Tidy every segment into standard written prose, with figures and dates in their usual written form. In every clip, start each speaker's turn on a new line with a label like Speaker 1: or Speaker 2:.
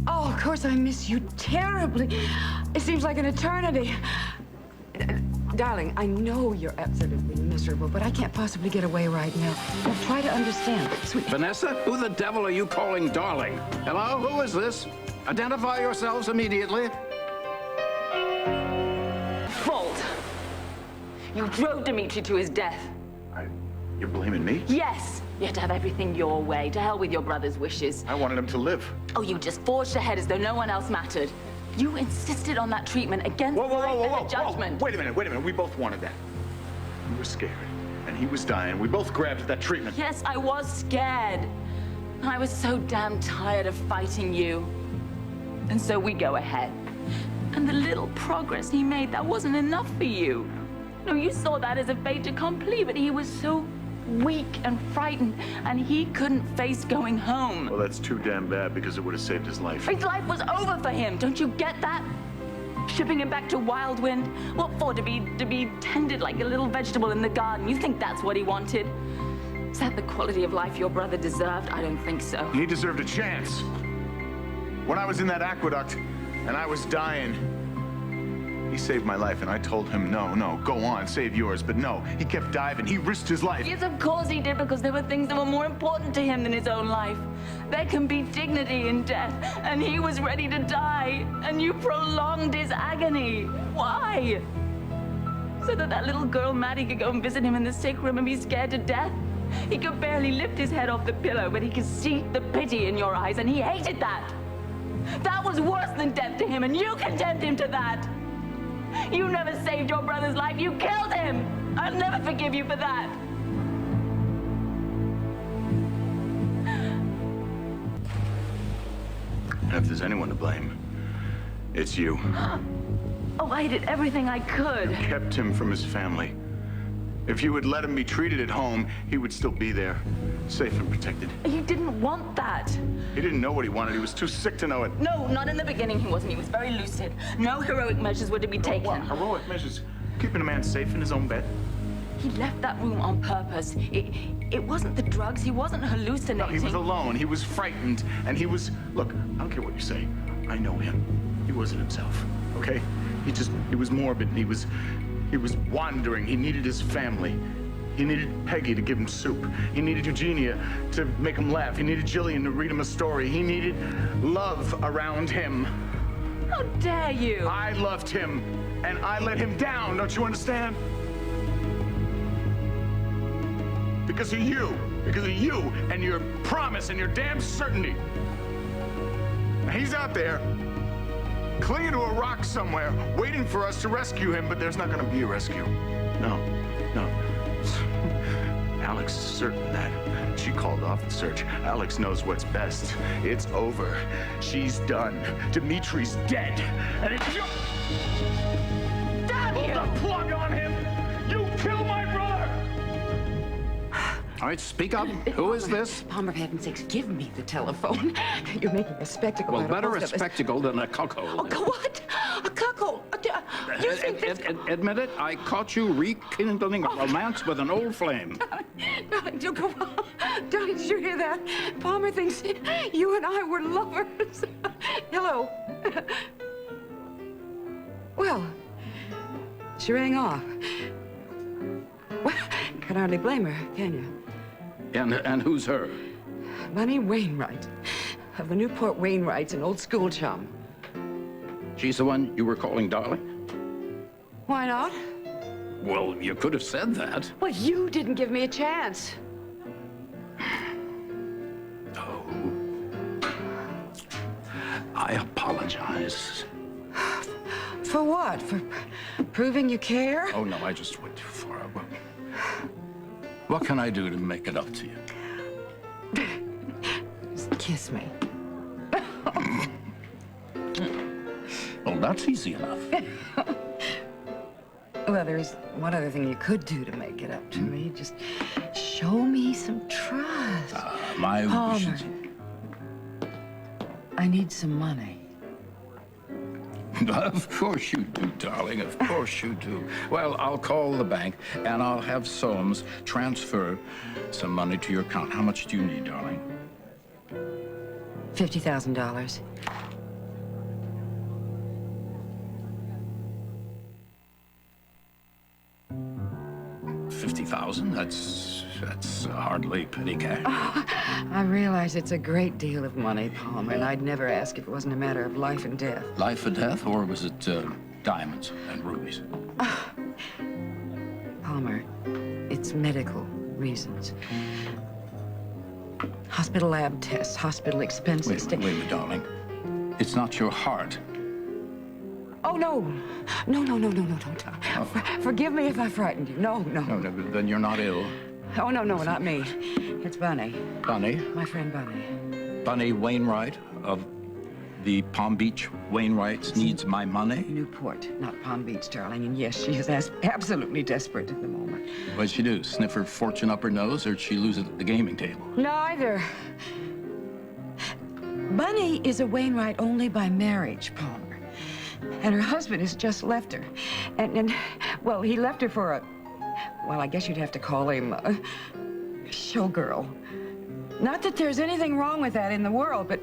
Speaker 1: Oh, of course I miss you terribly. It seems like an eternity. Darling, I know you're absolutely miserable, but I can't possibly get away right now. Now try to understand. Sweet.
Speaker 2: Vanessa, who the devil are you calling darling? Hello, who is this? Identify yourselves immediately.
Speaker 3: Fault. You drove Dimitri to his death.
Speaker 4: You're blaming me?
Speaker 3: Yes. You had to have everything your way. To hell with your brother's wishes.
Speaker 4: I wanted him to live.
Speaker 3: Oh, you just forged ahead as though no one else mattered. You insisted on that treatment against my judgment.
Speaker 4: Wait a minute. We both wanted that. We were scared, and he was dying. We both grabbed at that treatment.
Speaker 3: Yes, I was scared. I was so damn tired of fighting you. And so we go ahead. And the little progress he made, that wasn't enough for you. No, you saw that as a fait accompli, but he was so weak and frightened, and he couldn't face going home.
Speaker 4: Well, that's too damn bad, because it would have saved his life.
Speaker 3: His life was over for him. Don't you get that? Shipping him back to Wildwind? What for? To be tended like a little vegetable in the garden? You think that's what he wanted? Is that the quality of life your brother deserved? I don't think so.
Speaker 4: He deserved a chance. When I was in that aqueduct, and I was dying, he saved my life, and I told him, no, go on, save yours. But no, he kept diving. He risked his life.
Speaker 3: Yes, of course he did, because there were things that were more important to him than his own life. There can be dignity in death, and he was ready to die, and you prolonged his agony. Why? So that little girl, Maddie, could go and visit him in the sick room and be scared to death? He could barely lift his head off the pillow, but he could see the pity in your eyes, and he hated that. That was worse than death to him, and you condemned him to that. You never saved your brother's life. You killed him. I'll never forgive you for that.
Speaker 4: And if there's anyone to blame, it's you.
Speaker 3: Oh, I did everything I could.
Speaker 4: You kept him from his family. If you had let him be treated at home, he would still be there, safe and protected.
Speaker 3: He didn't want that.
Speaker 4: He didn't know what he wanted. He was too sick to know it.
Speaker 3: No, not in the beginning he wasn't. He was very lucid. No heroic measures were to be taken.
Speaker 4: What heroic measures? Keeping a man safe in his own bed?
Speaker 3: He left that room on purpose. It wasn't the drugs. He wasn't hallucinating.
Speaker 4: No, he was alone. He was frightened. And he was... Look, I don't care what you say. I know him. He wasn't himself, okay? He was morbid. He was wandering. He needed his family. He needed Peggy to give him soup. He needed Eugenia to make him laugh. He needed Jillian to read him a story. He needed love around him.
Speaker 3: How dare you?
Speaker 4: I loved him, and I let him down. Don't you understand? Because of you. Because of you and your promise and your damn certainty. Now, he's out there, clinging to a rock somewhere, waiting for us to rescue him, but there's not going to be a rescue. No. Alex is certain of that. She called off the search. Alex knows what's best. It's over. She's done. Dimitri's dead. And it's you...
Speaker 3: Damn you!
Speaker 4: Pull the plug on him! You killed my brother!
Speaker 2: All right, speak up. Who is this?
Speaker 1: Palmer, for heaven's sakes, give me the telephone. You're making a spectacle
Speaker 2: Well,
Speaker 1: out of
Speaker 2: better
Speaker 1: both
Speaker 2: a
Speaker 1: of us.
Speaker 2: spectacle than a cuckold.
Speaker 1: Oh, what? A cuckold? You think this...
Speaker 2: Admit it, I caught you rekindling a romance with an old flame.
Speaker 1: Darling, do go on. Darling, did you hear that? Palmer thinks you and I were lovers. Hello. Well, she rang off. Well, can hardly blame her, can you?
Speaker 2: And who's her?
Speaker 1: Bunny Wainwright, of the Newport Wainwrights, an old school chum.
Speaker 2: She's the one you were calling darling?
Speaker 1: Why not?
Speaker 2: Well, you could have said that.
Speaker 1: Well, you didn't give me a chance.
Speaker 2: Oh. I apologize.
Speaker 1: For what? For proving you care?
Speaker 2: Oh, no, I just went too far. What can I do to make it up to you?
Speaker 1: Just kiss me.
Speaker 2: Oh, that's easy enough.
Speaker 1: Well, there's one other thing you could do to make it up to me. Just show me some trust.
Speaker 2: My
Speaker 1: Palmer,
Speaker 2: wishes.
Speaker 1: I need some money.
Speaker 2: Of course you do, darling. Of course you do. Well, I'll call the bank, and I'll have Soames transfer some money to your account. How much do you need, darling?
Speaker 1: $50,000.
Speaker 2: 50,000. That's hardly petty cash.
Speaker 1: I realize it's a great deal of money, Palmer, and I'd never ask if it wasn't a matter of life and death.
Speaker 2: Life or death, or was it diamonds and rubies?
Speaker 1: Palmer, it's medical reasons. Hospital lab tests, hospital expenses.
Speaker 2: Wait a minute, darling. It's not your heart.
Speaker 1: Oh, no. No. Forgive me if I frightened you. No.
Speaker 2: No, then you're not ill.
Speaker 1: Oh, no, not me. It's Bunny.
Speaker 2: Bunny?
Speaker 1: My friend Bunny.
Speaker 2: Bunny Wainwright of the Palm Beach Wainwrights needs my money?
Speaker 1: Newport, not Palm Beach, darling. And yes, she is absolutely desperate at the moment.
Speaker 2: What'd she do? Sniff her fortune up her nose, or did she lose it at the gaming table?
Speaker 1: Neither. Bunny is a Wainwright only by marriage, Palmer. And her husband has just left her. And well, he left her for a, well, I guess you'd have to call him a showgirl. Not that there's anything wrong with that in the world, but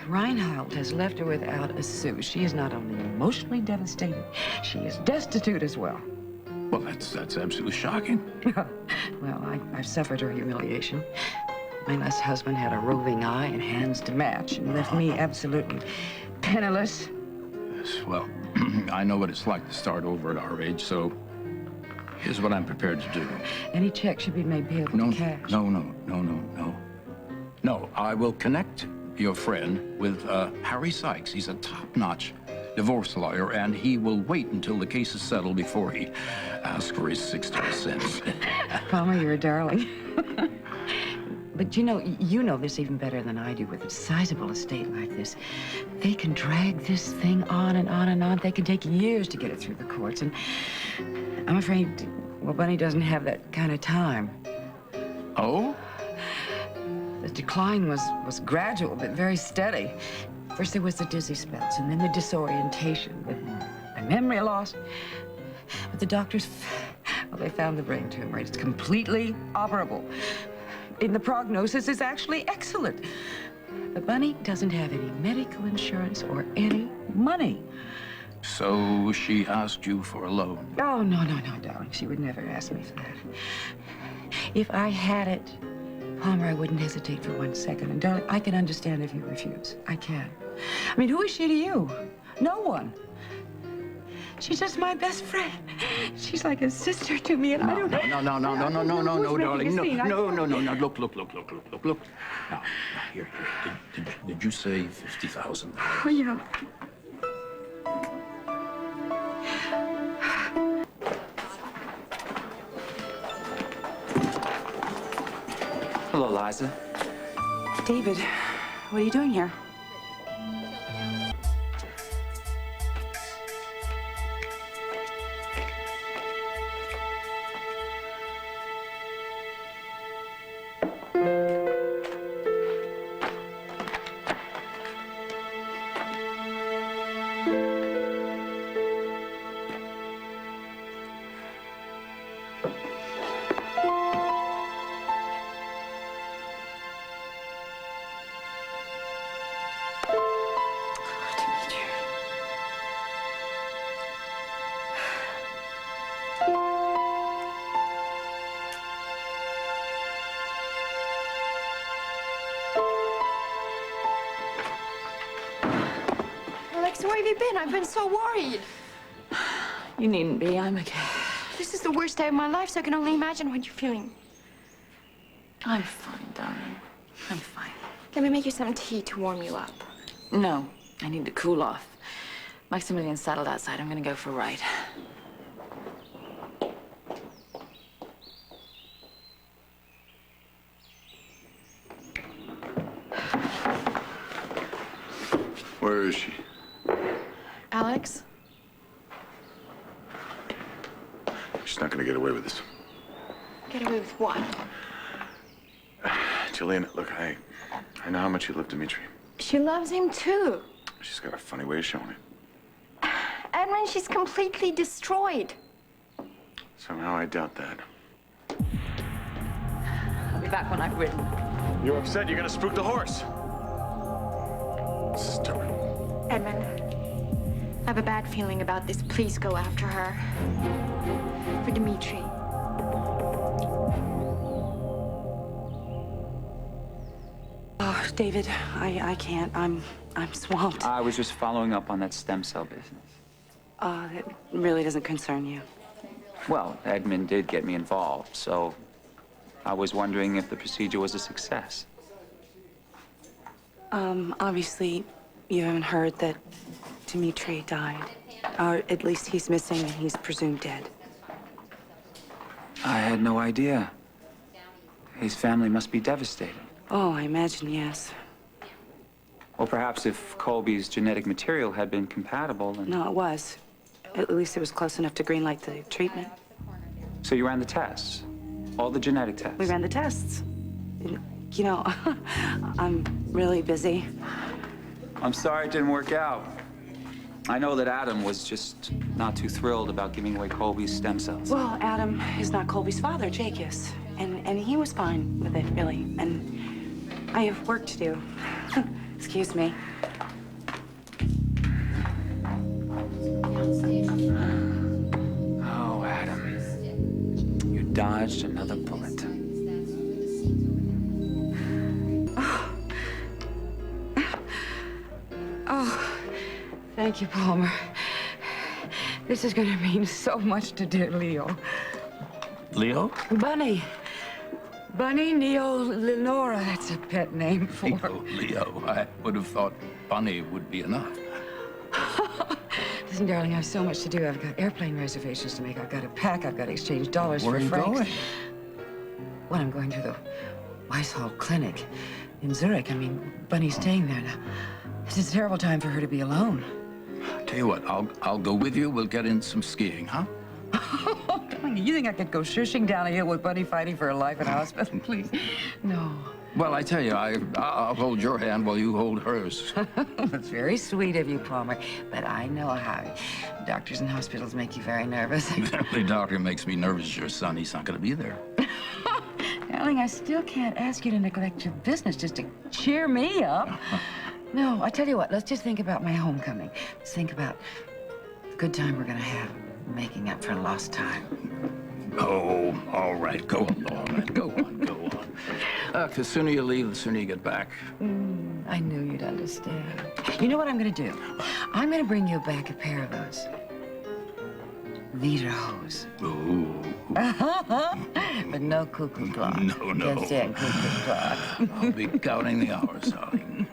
Speaker 1: Reinhold has left her without a sou. She is not only emotionally devastated, she is destitute as well.
Speaker 2: Well, that's absolutely shocking.
Speaker 1: Well, I've suffered her humiliation. My last husband had a roving eye and hands to match and left me absolutely penniless.
Speaker 2: Yes, well, I know what it's like to start over at our age, so here's what I'm prepared to do.
Speaker 1: Any check should be made payable to cash.
Speaker 2: No, I will connect your friend with Harry Sykes. He's a top-notch divorce lawyer, and he will wait until the case is settled before he asks for his 60 cents.
Speaker 1: Palmer, you're a darling. But you know this even better than I do. With a sizable estate like this, they can drag this thing on and on and on. They can take years to get it through the courts, and I'm afraid, well, Bunny doesn't have that kind of time.
Speaker 2: Oh?
Speaker 1: The decline was gradual, but very steady. First there was the dizzy spells, and then the disorientation, the memory loss. But the doctors, well, they found the brain tumor. It's completely operable. And the prognosis is actually excellent. But Bunny doesn't have any medical insurance or any money.
Speaker 2: So she asked you for a loan?
Speaker 1: Oh, no, darling. She would never ask me for that. If I had it, Palmer, I wouldn't hesitate for 1 second. And darling, I can understand if you refuse. I can. I mean, who is she to you? No one. She's just my best friend. She's like a sister to me, and I don't...
Speaker 2: No, darling. No. Look. Now, here. Did you say 50,000?
Speaker 1: Oh, yeah.
Speaker 5: Hello, Liza.
Speaker 6: David, what are you doing here?
Speaker 7: Alex, where have you been? I've been so worried.
Speaker 3: You needn't be. I'm okay.
Speaker 7: This is the worst day of my life, so I can only imagine what you're feeling.
Speaker 3: I'm fine, darling. I'm fine.
Speaker 7: Let me make you some tea to warm you up.
Speaker 3: No, I need to cool off. Maximilian's settled outside. I'm gonna go for a ride.
Speaker 4: Where is she?
Speaker 7: Alex?
Speaker 4: She's not gonna get away with this.
Speaker 7: Get away with what?
Speaker 4: Jillian, look, I know how much you love Dimitri.
Speaker 7: She loves him too.
Speaker 4: She's got a funny way of showing it.
Speaker 7: Edmund, she's completely destroyed.
Speaker 4: Somehow I doubt that.
Speaker 3: I'll be back when I've ridden.
Speaker 4: You're upset you're gonna spook the horse. Stubborn.
Speaker 7: Edmund, I have a bad feeling about this. Please go after her. For Dimitri.
Speaker 6: David, I can't. I'm swamped.
Speaker 5: I was just following up on that stem cell business.
Speaker 6: It really doesn't concern you.
Speaker 5: Well, Edmund did get me involved, so I was wondering if the procedure was a success.
Speaker 6: Obviously, you haven't heard that Dimitri died. Or at least he's missing and he's presumed dead.
Speaker 5: I had no idea. His family must be devastated.
Speaker 6: Oh, I imagine, yes.
Speaker 5: Well, perhaps if Colby's genetic material had been compatible and...
Speaker 6: No, it was. At least it was close enough to greenlight the treatment.
Speaker 5: So you ran the tests? All the genetic tests?
Speaker 6: We ran the tests. You know, I'm really busy.
Speaker 5: I'm sorry it didn't work out. I know that Adam was just not too thrilled about giving away Colby's stem cells.
Speaker 6: Well, Adam is not Colby's father, Jake is. And he was fine with it, really. And I have work to do. Excuse me.
Speaker 5: Oh, Adam. You dodged another bullet.
Speaker 1: Oh, thank you, Palmer. This is gonna mean so much to dear Leo.
Speaker 2: Leo?
Speaker 1: Bunny. Bunny Neo Lenora, that's a pet name for...
Speaker 2: Leo. I would have thought Bunny would be enough.
Speaker 1: Listen, darling, I have so much to do. I've got airplane reservations to make. I've got to pack. I've got to exchange dollars
Speaker 2: Where
Speaker 1: for
Speaker 2: are you
Speaker 1: francs.
Speaker 2: going?
Speaker 1: Well, I'm going to the Weishaupt Clinic in Zurich. I mean, Bunny's staying there now. It's a terrible time for her to be alone.
Speaker 2: Tell you what, I'll go with you. We'll get in some skiing, huh?
Speaker 1: You think I could go shushing down a hill with Bunny fighting for her life in a hospital? Please. No.
Speaker 2: Well, I tell you, I'll hold your hand while you hold hers.
Speaker 1: That's very sweet of you, Palmer. But I know how doctors and hospitals make you very nervous.
Speaker 2: The only doctor who makes me nervous is your son. He's not going to be there.
Speaker 1: Darling, I still can't ask you to neglect your business just to cheer me up. No, I tell you what, let's just think about my homecoming. Let's think about the good time we're gonna have making up for lost time.
Speaker 2: Oh, all right. Go along. Go on, go on. The sooner you leave, the sooner you get back.
Speaker 1: I knew you'd understand. You know what I'm gonna do? I'm gonna bring you back a pair of those Lederhose.
Speaker 2: Ooh.
Speaker 1: But no cuckoo clock.
Speaker 2: No.
Speaker 1: Can't stand cuckoo clock.
Speaker 2: I'll be counting the hours, darling.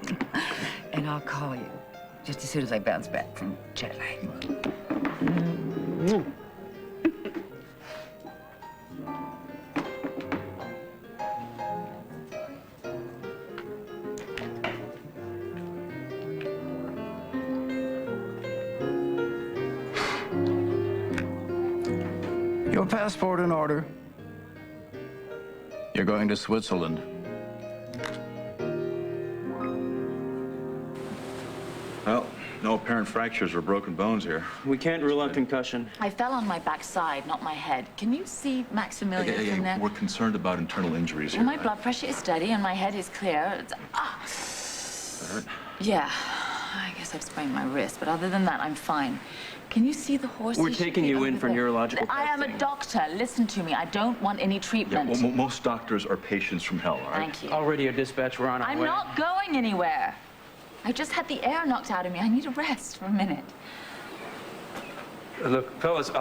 Speaker 1: And I'll call you just as soon as I bounce back from jet lag.
Speaker 2: Your passport in order. You're going to Switzerland.
Speaker 8: Well, no apparent fractures or broken bones here.
Speaker 9: We can't rule out concussion.
Speaker 3: I fell on my backside, not my head. Can you see Maximilian from there?
Speaker 8: We're concerned about internal injuries here.
Speaker 3: Well, my blood pressure is steady and my head is clear. Yeah, I guess I've sprained my wrist, but other than that, I'm fine. Can you see the horse?
Speaker 9: We're taking you in for neurological
Speaker 3: I am a doctor. Listen to me. I don't want any
Speaker 8: Yeah,
Speaker 3: treatment.
Speaker 8: well, most doctors are patients from hell, all right?
Speaker 3: Thank you.
Speaker 9: All radio dispatch, we're on our
Speaker 3: I'm
Speaker 9: way.
Speaker 3: not going anywhere. I just had the air knocked out of me. I need a rest for a minute.
Speaker 9: Look, fellas,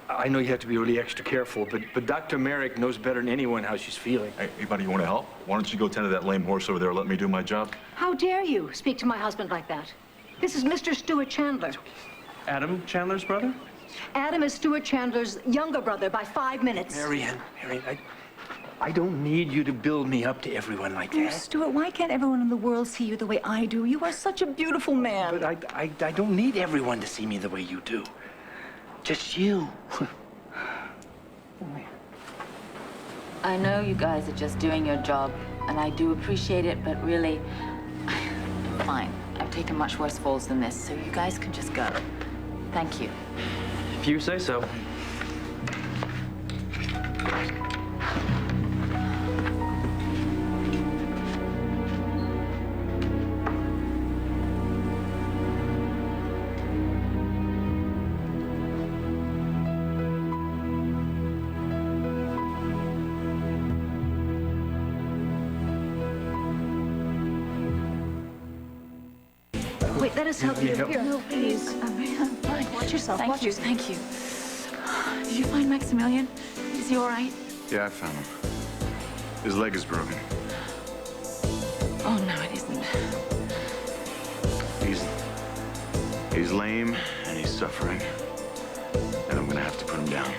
Speaker 9: I know you have to be really extra careful, but Dr. Merrick knows better than anyone how she's feeling.
Speaker 8: Hey, anybody, you want to help? Why don't you go tend to that lame horse over there and let me do my job?
Speaker 10: How dare you speak to my husband like that? This is Mr. Stuart Chandler.
Speaker 9: Adam Chandler's brother?
Speaker 10: Adam is Stuart Chandler's younger brother by 5 minutes.
Speaker 9: Marion, I don't need you to build me up to everyone like
Speaker 10: Oh,
Speaker 9: that.
Speaker 10: Stuart, why can't everyone in the world see you the way I do? You are such a beautiful man.
Speaker 9: But I don't need everyone to see me the way you do. Just you.
Speaker 3: I know you guys are just doing your job, and I do appreciate it, but really, fine. I've taken much worse falls than this, so you guys can just go. Thank you.
Speaker 9: If you say so.
Speaker 10: Wait, let us help you. Here.
Speaker 3: No, please. I'm fine.
Speaker 10: Watch yourself.
Speaker 3: Thank
Speaker 10: Watch
Speaker 3: you.
Speaker 10: yourself.
Speaker 3: Thank you. Did you find Maximilian? Is he all right?
Speaker 4: Yeah, I found him. His leg is broken.
Speaker 3: Oh, no, it isn't.
Speaker 4: He's lame and he's suffering. And I'm gonna have to put him down.